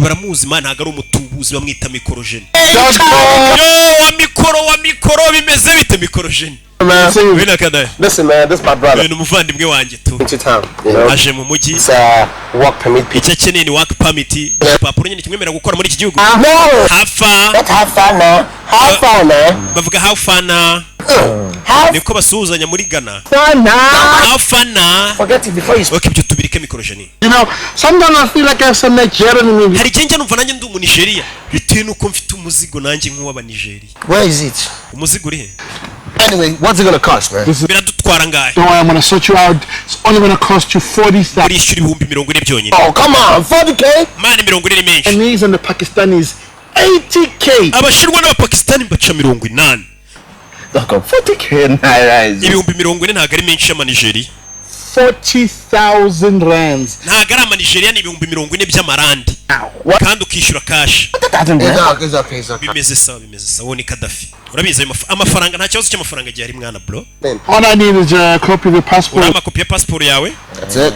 Baramuzi man ntago ari umutubuzi bamwita mikorojeni. Yo wa mikoro bimeze bite mikorojeni. Listen man, this is my brother. Ni umuvandimwe wanjye tu. Into town, you know. Aje mu mujyi. It's work permit. Icyo akeneye ni work permit. Igipapuro nyine kimwemerera gukora muri iki gihugu. No. Hafa. Let's have fun now. Have fun man. Bavuga how fun. Niko basuhuzanya muri Ghana. How fun. Forget it before you speak. Okay, byo tubirike mikorojeni. You know, sometimes I feel like I have some Nigerian in me. Hari genje numva nanjye ndi umu Nigeria. Bitewe nuko mfite umuzigo nanjye nk'uw'aba Nigeria. Where is it? Umuzigo uri he? Anyway, what's it gonna cost, man? Biradutwara ngahe? Don't worry, I'm gonna sort you out. It's only gonna cost you 40,000. Urishyura ibihumbi 40 byonyine. Oh, come on, 40K? Mani 40 ni menshi. Chinese and the Pakistanis, 80K. Abashirwa n'Abapakistani baca 80. Look, 40K naira is. Ibihumbi 40 ntago ari menshi y'ama Nigeria. 40,000 rands. Ntago ari ama Nigeria ni ibihumbi 40 by'amarandi. Kandi ukishyura cash. It's okay. Bimeze sawa. Wowe ni Kadafi. Urabizi amafaranga nta kibazo cy'amafaranga gihari mwana bro. All I need is a copy of your passport. Urama copy ya passport yawe? That's it.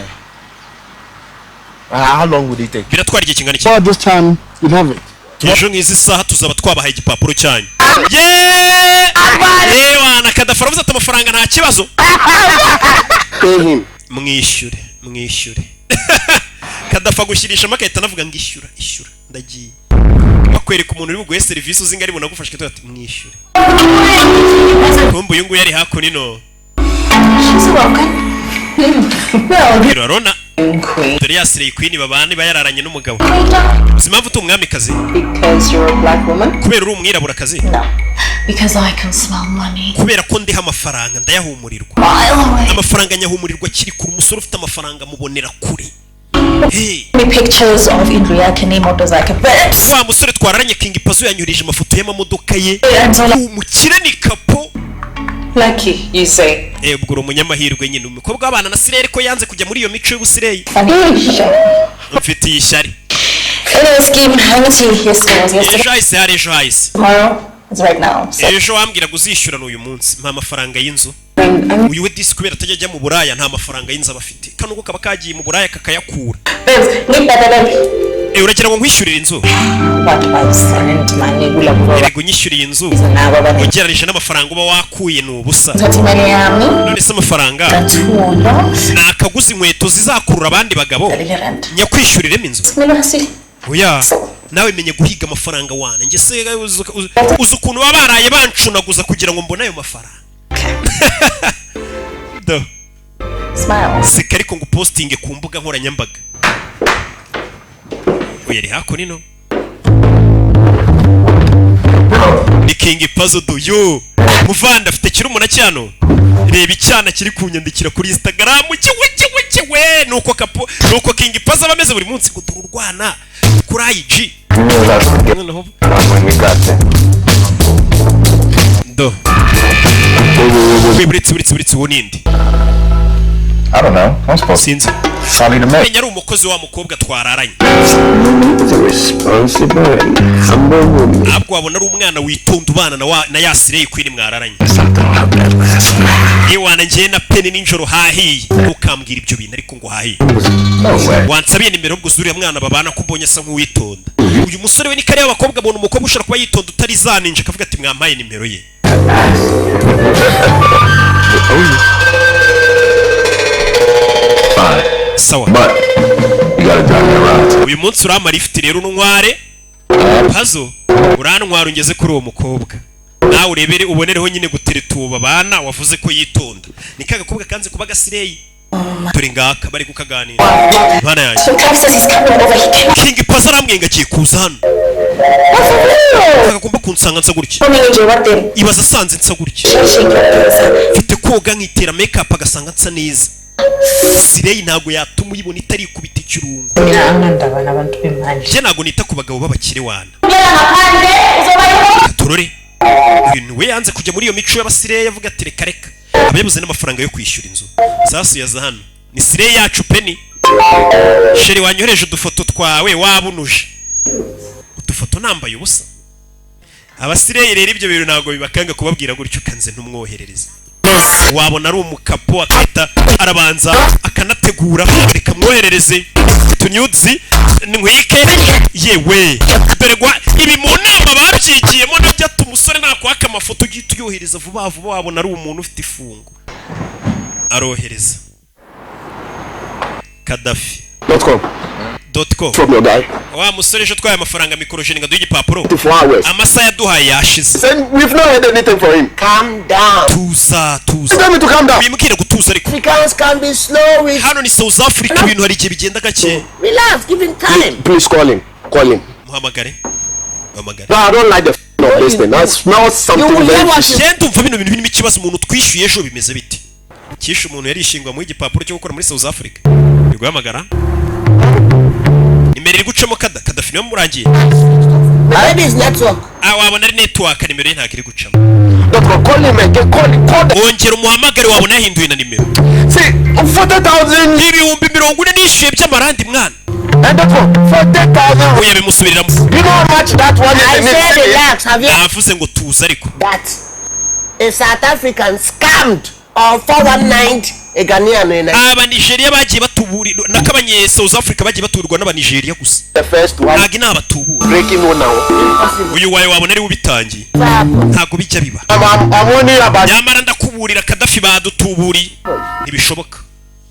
How long would it take? Biratwara igihe kingana iki? Well, this time you'll have it. Ejo nk'izi saha tuzaba twabahaye igipapuro cyanyu. Wana Kadafi aravuze ati amafaranga nta kibazo. Pay him. Mwishyure. Kadafi agushirisha makahita navuga ngo ishyura ndagiye. Bakwereka umuntu uri buguhe service uzi ngari bunagufasha kito ati mwishyure. Kumbu yungu yari hakuno ino. She's welcome. Irarona. Dore ya Sirey Queen babane bayararanye n'umugabo. Uzimpamvu umwamikazi? Because you're a black woman? Kubera uri umwirabura kazi? No. Because I can smell money. Kubera ko ndiha amafaranga ndayahumurirwa. Amafaranga nyahumurirwa kiri ku musore ufite amafaranga mubonera kure. Hey. Pictures of Indriya Kinimo Dozaka Pets. Wa musore twararanye King Pazo yanyurije amafoto y'amamodoka ye. Umukire ni kapo. Lucky, you say. Ubwo umunyamahirwe nyine umukobwa w'abana na Sirey ko yanze kujya muri iyo mico y'ubusirey. Mfite ishyari. Ejo hahise. Tomorrow, it's right now. Ejo wambwira uzishyura n'uyu munsi mpa amafaranga y'inzu. Uyu we disi kubera atajya ajya mu Buraya nta mafaranga y'inzu abafite. Kano ko kaba kagiye mu Buraya kakayakura. Uragira ngo nkwishyurire inzu? Yego nyishyuriye inzu. Ugereranyije n'amafaranga uba wakuye n'ubusa. None se amafaranga nakaguze inkweto zizakurura abandi bagabo nyakwishyuriremo inzu. Oya nawe menye guhiga amafaranga wana nge se uzi ukuntu baba baraye bancunaguza kugira ngo mbone ayo mafaranga. Do seka ariko ngo postinge ku mbuga nkoranyambaga. Uyari hako nino ni King Pazo duyo muvanda afite kirumuna cyano reba icyana kiri kunyandikira kuri Instagram kiwe nuko King Pazo abameze buri munsi kutururwana kuri IG noneho do Britsi wonindi I don't know. I'm supposed sinzi Charlie the Met. Yari umukozi wa mukobwa twararanye. Abwo abona ari umwana witonda ubana na Yasireye kwini mwararanye. Iwana ngiye na peni ninjoro hahiye ukambwira ibyo bintu ariko ngo hahiye. Wansabiye nimero ubwo zuriya mwana babana ko mbonye asa nk'uwitonda. Uyu musore we ni kare y'abakobwa abona umukobwa ushaka kuba yitonda utari zaninje akavuga ati mwampaye nimero ye. Sawa. But you gotta drive me around. Uyu munsi urama lift rero n'unware. Pazo urantwara ungeze kuri uwo mukobwa. Nawe urebere ubonereho nyine guteretuba bana wavuze ko yitonda. Ni kagakobwa kanze kuba Gasireye. Turi ngaka bari kukaganira. Bana yanjye. King Pazo aramwenga kiye kuza hano. Kagomba kunsanga nsa gutya. Ibaza sanze nsa gutya. Mfite koga nkitera makeup agasanga nsa neza. Sireye ntago yatuma uyibona itari kubita ikirungo. Je ntago nita ku bagabo babakire wana. Turore. Ibintu we yanze kujya muri iyo mico y'abasireye yavuga ati reka reka. Abayabuze n'amafaranga yo kwishyura inzu. Sasu yaza hano. Ni Sireye yacu peni. Sheri wanyohereje udufoto twawe wabunuje. Udufoto nambaye ubusa. Abasireye rero ibyo bintu ntago bibakanga kubabwira gutyo kanze ntumwoherereza. Wabona ari umukapo akita arabanza akanategura reka mwoherereze tunyuzi nkwike yewe dore gwa ibi mu nama babyigiyemo nabyo tumusore nakwaka amafoto gituyohereza vuba vuba wabona ari umuntu ufite ifungo arohereza Kadafi.com From your guy. Wa musore ejo twaye amafaranga mikorojeni nga duye igipapuro amasa yaduhaye yashize. We've not had anything for him. Calm down. Tuza Tell me to calm down. Bimukira gutuza ariko Africans can be slow with. hano ni South Africa ibintu hari igihe bigenda gake. Relax, give him time. Please call him. Call him. Muhamagare. No, I don't like the of this thing. That smells something very fishy. Genda umva bino bintu birimo ikibazo umuntu twishyuye ejo bimeze bite. Kishe umuntu yarishingwa mu igipapuro cyo gukora muri South Africa. Biguhamagara. Nimero iri gucamo Kadafi niyo murangiye. Maybe it's network. Wabona ari network nimero ye ntakiri gucamo. Call him again. Call him. Wongera umuhamagare wabona yahinduye na nimero. See, 40,000. Ibihumbi 40 nishyuye by'amarandi mwana. And that's for 40,000. Uya bimusubiriramo. You know how much that one is? I said relax. Have you? Navuze ngo tuza ariko. That a South African scammed or 419 a Ghanaian. Aba Nigeria bagiye batuburira nakabanye South Africa bagiye batuburwa n'aba Nigeria gusa. The first one. Nagi nabatubura. Breaking one now. Uyu wawe wabona ari ubitangiye. Ntago bijya biba. I'm only about. Nyamara ndakuburira Kadafi badutuburi. Ntibishoboka.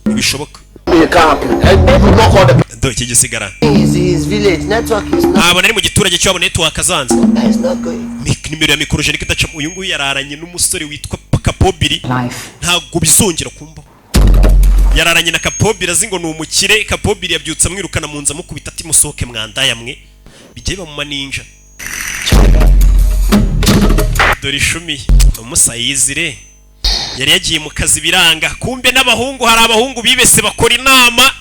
Ntibishoboka. You can't. And people not call the. Do iki gisigara. His village network is not. Aba nari mu giturage cyabo network azanze. It's not going. Nimero ya mikorojeni kidaca uyu nguyu yararanye n'umusore witwa Kapobiri. Ntago bizongera kumba. Yararanye na Kapobiri azingo ni umukire. Kapobiri yabyutsa mwirukana mu nza mukubita ati musohoke mwanda yamwe. Bigiye ba mu maninja. Dore ishumi umusayizire yari yagiye mu kazi biranga kumbe n'abahungu hari abahungu bibese bakora inama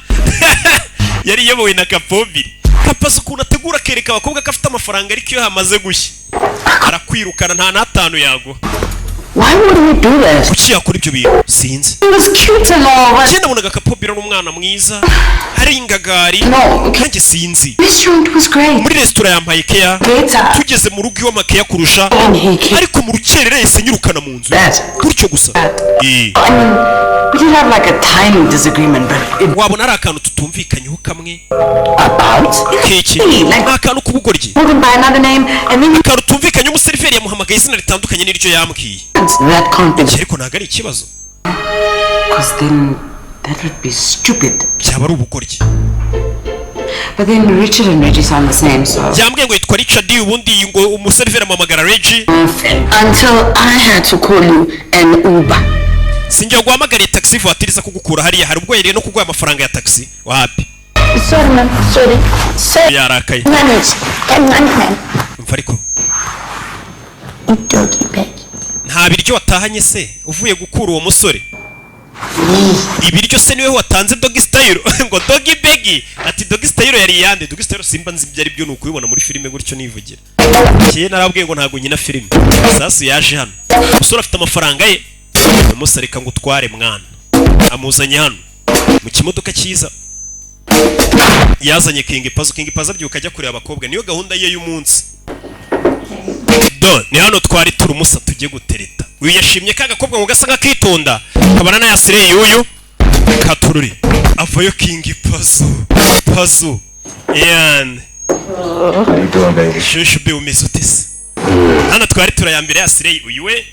yari yobowe na Kapobiri. Kapaso kuna tegura kereka abakobwa kafite amafaranga ariko iyo hamaze gushya arakwirukana nta natanu yago. Why would we do this? Kuki yakora ibyo bintu sinzi. It was cute and all, but Cyenda munaga Kapobiri n'umwana mwiza hari ingagari kandi sinzi. restaurant was great. Muri restaurant yambaye keya Later. tugeze mu rugo iwa makeya kurusha And he came. ariko mu rukerera yese nyirukana mu nzu gutyo gusa. We did have like a tiny disagreement, but it Wabona ari akantu tutumvikanyeho kamwe about keke like akantu kubugoryi called by another name, and then akantu tumvikanye umuseriveri yamuhamagaye izina ritandukanye n'iryo yambwiye. that confidence. Ariko ntago ari ikibazo. Because then that would be stupid. Byaba ari ubugoryi. But then Richard and Reggie sound the same, so. Yambwiye ngo yitwa Richard ubundi ngo umuseriveri amuhamagara Reggie. Until I had to call you an Uber. Sinjye guhamagara taxi voiture isa kugukura hariya hari ubwo yere no kuguha amafaranga ya taxi wapi. Sorry, man. Sorry. Yarakaye. Manage. Can manage, man. Umva ariko. doggy bag. nta biryo watahanye se uvuye gukura uwo musore ibiryo se niwe watanze doggy style ngo doggy bag ati doggy style yari yande doggy style simba nzi byari byo nuko ubibona muri filime gutyo nivugira kiye narabwiye ngo ntago nyina filime sasu yaje hano umusore afite amafaranga ye umusarika ngo utware mwana amuzanye hano mu kimodoka cyiza yazanye King Pazo byuka ajya kureba abakobwa niyo gahunda ye y'umunsi ni hano twari turi umusa tujye gutereta uyu yashimye ka gakobwa ngo gasa nk'akitonda kabana na yasire yuyu katururi avayo King Pazo yan shushu be umeze utese hano twari turayambere yasire uyu we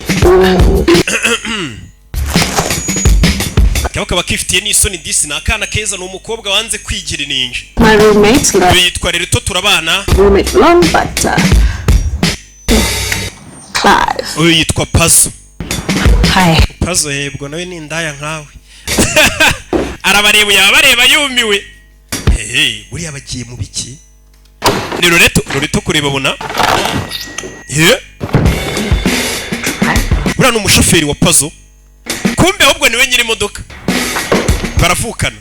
kaba kifitiye n'isoni disi nakana keza n'umukobwa wanze kwigira ninja My roommates like yitwa rero turabana roommate long but Clive. uyu yitwa Pazo Hi. Pazo hebwo nawe ni indaya nkawe arabareba yabareba yumiwe hey buriya bagiye mu biki ni Loreto kureba bona buriya ni umushoferi wa Pazo kumbe ahubwo niwe nyiri imodoka baravukana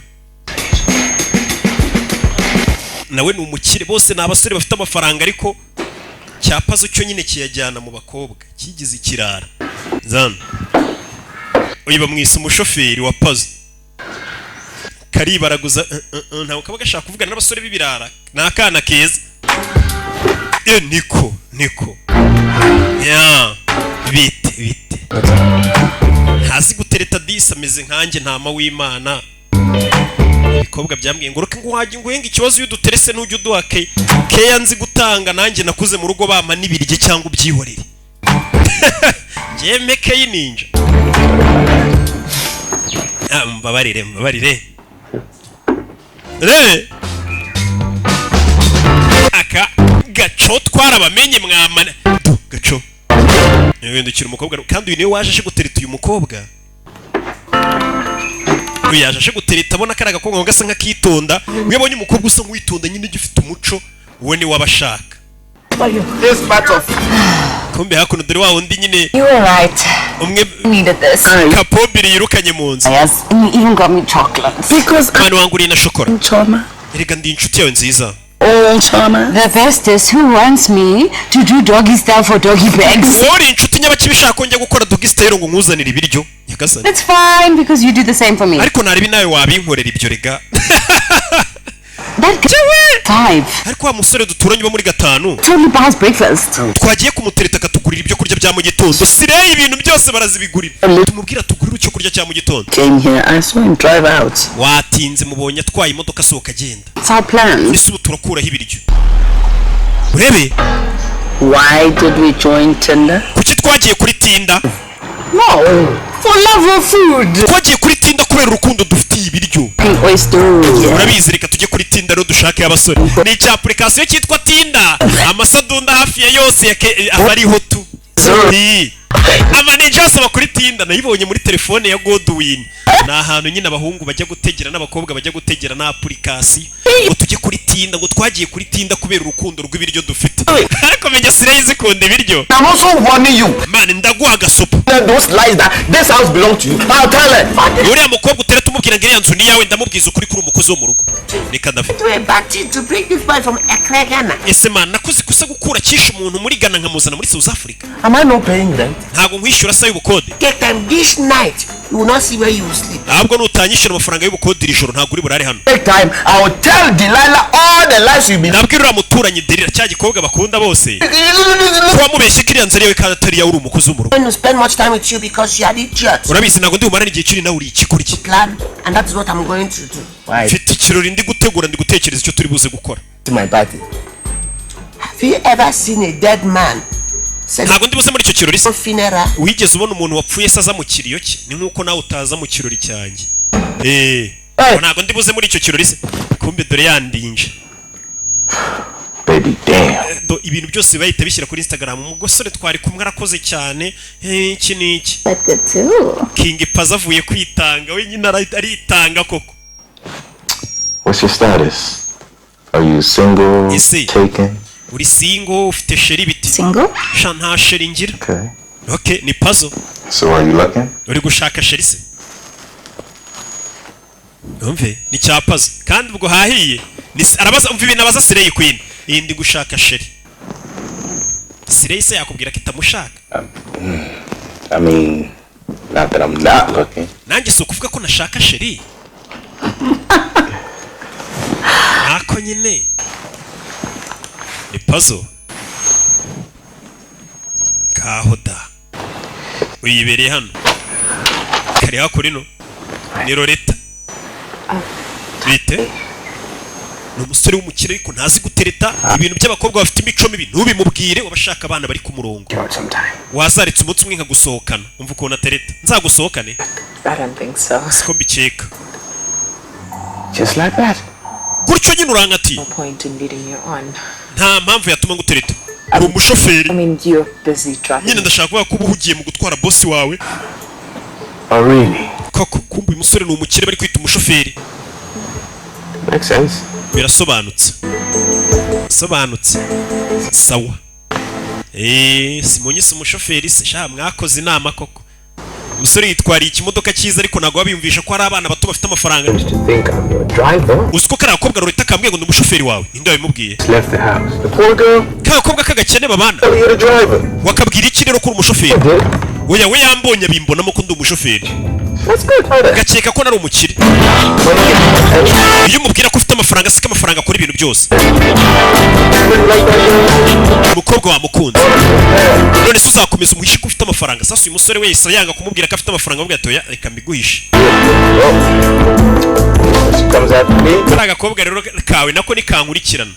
nawe ni umukire bose ni abasore bafite amafaranga ariko cya Pazo cyo nyine kiyajyana mu bakobwa kigize ikirara zana uyu bamwise umushoferi wa Pazo karibaraguza ntawe kaba gashaka kuvugana n'abasore b'ibirara nakana keza niko ya bite hazi gutereta disa ameze nkanjye ntama w'Imana ibikobwa byambwiye ngo roke ngo wajye nguhenga ikibazo y'uduterese n'ujye uduha keya nzi gutanga nanjye nakuze mu rugo bama n'ibirye cyangwa ubyihorere njye keye ninja mbabarire aka gaco twarabamenye mwamana gaco yendukira umukobwa kandi uyu niwe waje ashe gutereta uyu mukobwa uyu yaje ashe gutereta abona kari agakobwa gasa nk'akitonda uyu abonye umukobwa usa nk'uwitonda nyine ugifite umuco uwo ni wabashaka kumbe hakuno dore wa wundi nyine You were right. umwe Needed this. kapobiri yirukanye mu nzu Yes, and you even got me chocolates. Because mwana wanguriye na shokora Choma. erega ndi inshuti yawe nziza All Choma. The best is who wants me to do doggy style for doggy bags. uri inshuti nyabakibishaka kongera gukora doggy style ngo nkuzanire ibiryo nyagasani It's fine because you do the same for me. ariko naribi nawe wabinkorera ibyo rega That guy 5 ariko wa musore duturanye bo muri gatanu totally buys breakfast. twagiye kumutereta akatugurira ibyo kurya bya mu gitondo sireye ibintu byose barazibigurira tumubwira tugurira icyo kurya cya mu gitondo Came here. I saw him drive out. watinze mubonye atwaye imodoka asohoka agenda It's our plans. ese ubu turakuraho ibiryo urebe Why did we join Tinder? kuki twagiye kuri tinda No. For love of food. twagiye kuri tinda kubera urukundo dufitiye ibiryo Oyster. urabizi reka tujye kuri tinda rero dushake abasore ni icya application cyitwa tinda amasadunda hafi ya yose aba ariho tu amaninja yose aba kuri tinda nayibonye muri telefone ya Godwin ni ahantu nyine abahungu bajya gutegera n'abakobwa bajya gutegera na application ngo tujye kuri tinda ngo twagiye kuri tinda kubera urukundo rw'ibiryo dufite ariko menya sire izikunda ibiryo I'm also warning you. man ndaguha agasopo Those lies that this house belongs to you. I'll tell her. uriya mukobwa utereta umubwira ngo iriya nzu ni yawe ndamubwiza ukuri kuri umukozi wo mu rugo reka ndavuga To a party to bring this boy from Accra, Ghana. ese man nakoze ikosa gukura kisha umuntu muri Ghana nkamuzana muri South Africa Am I not paying rent? ntabwo nkwishyura sa y'ubukode Take time this night. You will not see where you will sleep. ntabwo nutanyishyura amafaranga y'ubukode iri joro ntabwo uri burare hano Take time. I will tell Delilah all the lies you've been. nabwira uriya muturanyi Delila cya gikobwa bakunda bose kuba mubeshye ko iriya nzu ariyo kandi atari yawe uri umukozi wo mu rugo I'm going to spend much time with you because you are the idiot. urabizi ntabwo ndi bumarane igihe kiri nawe uri ikigoryi Plan, and that is what I'm going to do. Why? mfite ikirori ndi gutegura ndi gutekereza icyo turi buze gukora To my party. Have you ever seen a dead man? ntabwo ndi buze muri icyo kirori se Funeral. wigeze ubona umuntu wapfuye se aza mu kiriyo cye ni nk'uko nawe utaza mu kirori cyanjye ntabwo ndi buze muri icyo kirori se kumbe dore yandinje Baby, damn. ibintu byose bahita bishyira kuri Instagram umugosore twari kumwe arakoze cyane iki niki But good too. King Pazo avuye kwitanga we nyine aritanga koko What's your status? Are you single? Isi. Taken? uri single ufite sheri biti single. Nta sheri ngira. Okay. Okay, ni puzzle. So are you looking? Uri gushaka sheri se? Umve, ni cya puzzle. Kandi ubwo hahiye. Arabaza umva ibintu abaza Slay Queen. Iyi ndi gushaka sheri. Slay se yakubwira ko itamushaka. I mean, not that I'm not looking. Nanjye so kuvuga ko nashaka sheri. Ako nyine. Ni puzzle. Kahoda. Uyibereye hano. Kari hakuri no. Ni Loretta. Bite? Ni umusore w'umukire ariko ntazi gutereta ibintu by'abakobwa bafite imico mibi ntubimubwire wabashaka abana bari ku murongo. Wazaretse umunsi umwe nkagusohokana umva ukuntu atereta nzagusohokane. I don't think so. Siko mbikeka. Just like that. Gutyo nyine urangati. No point in leading you on. Nta mpamvu yatuma ngutereta. Uri umushoferi. I mean, you're busy driving. Nyine ndashaka kuvuga ko uba uhugiye mu gutwara boss wawe. Oh really? Koko kumbe uyu musore ni umukire bari kwita umushoferi. Makes sense. Birasobanutse. Sobanutse. Sawa. Simonye umushoferi se sha mwakoze inama koko. Umusore yitwariye ikimodoka cyiza ariko nago babiyumvisha ko ari abana bato bafite amafaranga. Usko kara akobwa Loretta kambwiye ngo ndi umushoferi wawe. Inde wabimubwiye? Left the house. The poor girl. Ka akobwa kagakene babana. You're the driver. Wakabwira iki rero ko uri umushoferi? Oya we yambonye bimbonamo ko ndi umushoferi. That's good. Gakeka ko nari umukire. Iyo umubwira ko ufite amafaranga sika amafaranga akora ibintu byose. Umukobwa wamukunze. None se uzakomeza umuhishe ko ufite amafaranga. Sasa uyu musore wese yanga kumubwira ko afite amafaranga avuga ati oya reka mbiguhishe. Karaga kobwa rero kawe nako ni kankurikirana.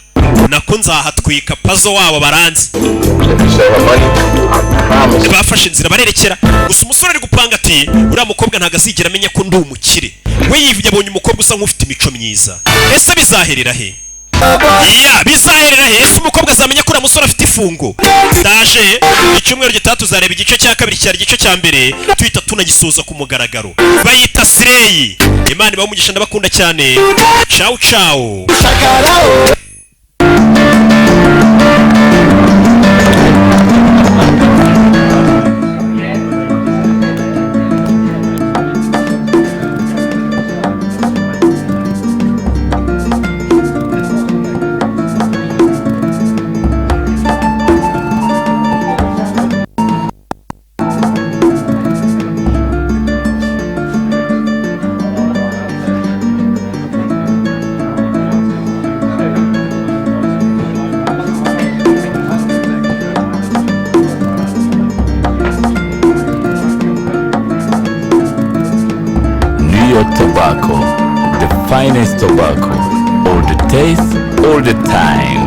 Nako nzahatwika puzzle wabo baranze. Bafashe inzira barerekera. Gusa umusore ari gupanga ati uriya mukobwa ntago azigera amenya ko ndi umukire. We yabonye umukobwa usa nk'ufite imico myiza. Ese bizaherera he? Bizaherera he? Ese umukobwa azamenya ko uriya musore afite ifungo? Ndaje icyumweru gitatu zareba igice cya kabiri cyari igice cya mbere twita tunagisoza ku mugaragaro. Bayita Slay. Imana bamugisha ndabakunda cyane. Ciao ciao. Tobacco, the finest tobacco, all the taste, all the time.